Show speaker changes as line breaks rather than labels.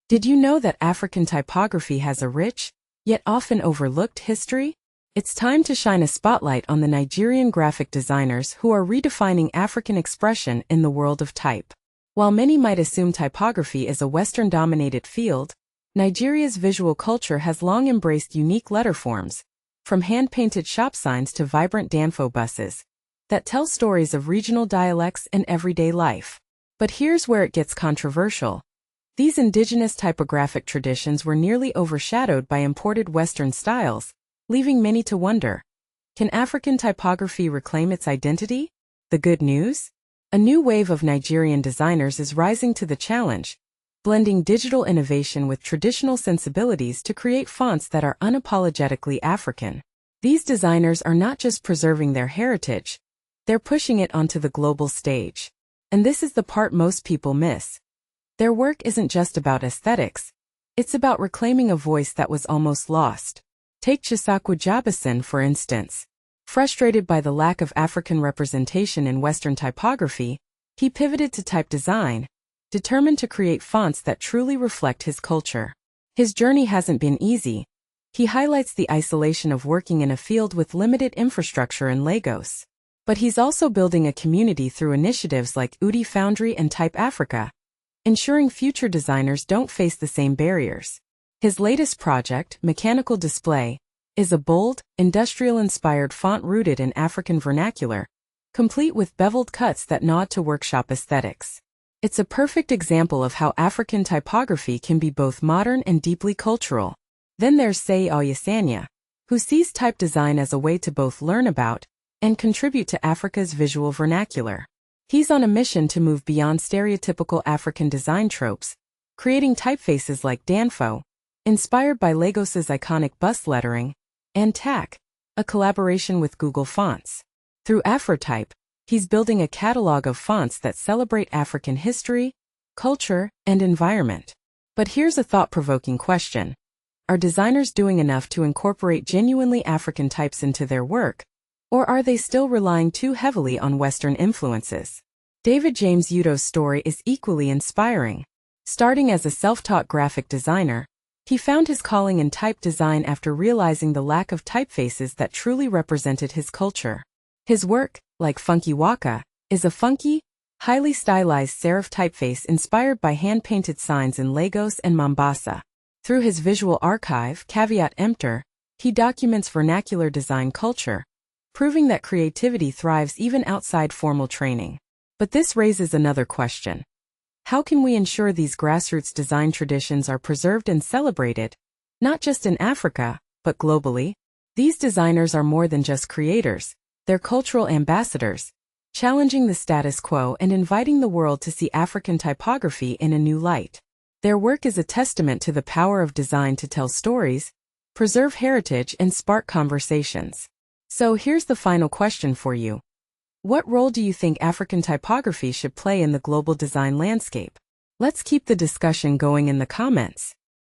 Did you know that African typography has a rich, yet often overlooked history? It's time to shine a spotlight on the Nigerian graphic designers who are redefining African expression in the world of type. While many might assume typography is a Western-dominated field, Nigeria's visual culture has long embraced unique letter forms, from hand-painted shop signs to vibrant Danfo buses, that tell stories of regional dialects and everyday life. But here's where it gets controversial. These indigenous typographic traditions were nearly overshadowed by imported Western styles, leaving many to wonder, can African typography reclaim its identity? The good news? A new wave of Nigerian designers is rising to the challenge, blending digital innovation with traditional sensibilities to create fonts that are unapologetically African. These designers are not just preserving their heritage, they're pushing it onto the global stage. And this is the part most people miss. Their work isn't just about aesthetics, it's about reclaiming a voice that was almost lost. Take Chisaokwu Joboson, for instance. Frustrated by the lack of African representation in Western typography, he pivoted to type design, determined to create fonts that truly reflect his culture. His journey hasn't been easy. He highlights the isolation of working in a field with limited infrastructure in Lagos. But he's also building a community through initiatives like Foundry and Type Africa, ensuring future designers don't face the same barriers. His latest project, Mekanikal Display, is a bold, industrial-inspired font rooted in African vernacular, complete with beveled cuts that nod to workshop aesthetics. It's a perfect example of how African typography can be both modern and deeply cultural. Then there's Seyi Olusanya, who sees type design as a way to both learn about and contribute to Africa's visual vernacular. He's on a mission to move beyond stereotypical African design tropes, creating typefaces like Danfo, inspired by Lagos's iconic bus lettering, and TAC, a collaboration with Google Fonts. Through Afrotype, he's building a catalog of fonts that celebrate African history, culture, and environment. But here's a thought-provoking question. Are designers doing enough to incorporate genuinely African types into their work, or are they still relying too heavily on Western influences? David James Udoh's story is equally inspiring. Starting as a self-taught graphic designer, he found his calling in type design after realizing the lack of typefaces that truly represented his culture. His work, like Funky Waka, is a funky, highly stylized serif typeface inspired by hand-painted signs in Lagos and Mombasa. Through his visual archive, Emptor, he documents vernacular design culture, proving that creativity thrives even outside formal training. But this raises another question. How can we ensure these grassroots design traditions are preserved and celebrated, not just in Africa, but globally? These designers are more than just creators, they're cultural ambassadors, challenging the status quo and inviting the world to see African typography in a new light. Their work is a testament to the power of design to tell stories, preserve heritage, and spark conversations. So here's the final question for you. What role do you think African typography should play in the global design landscape? Let's keep the discussion going in the comments.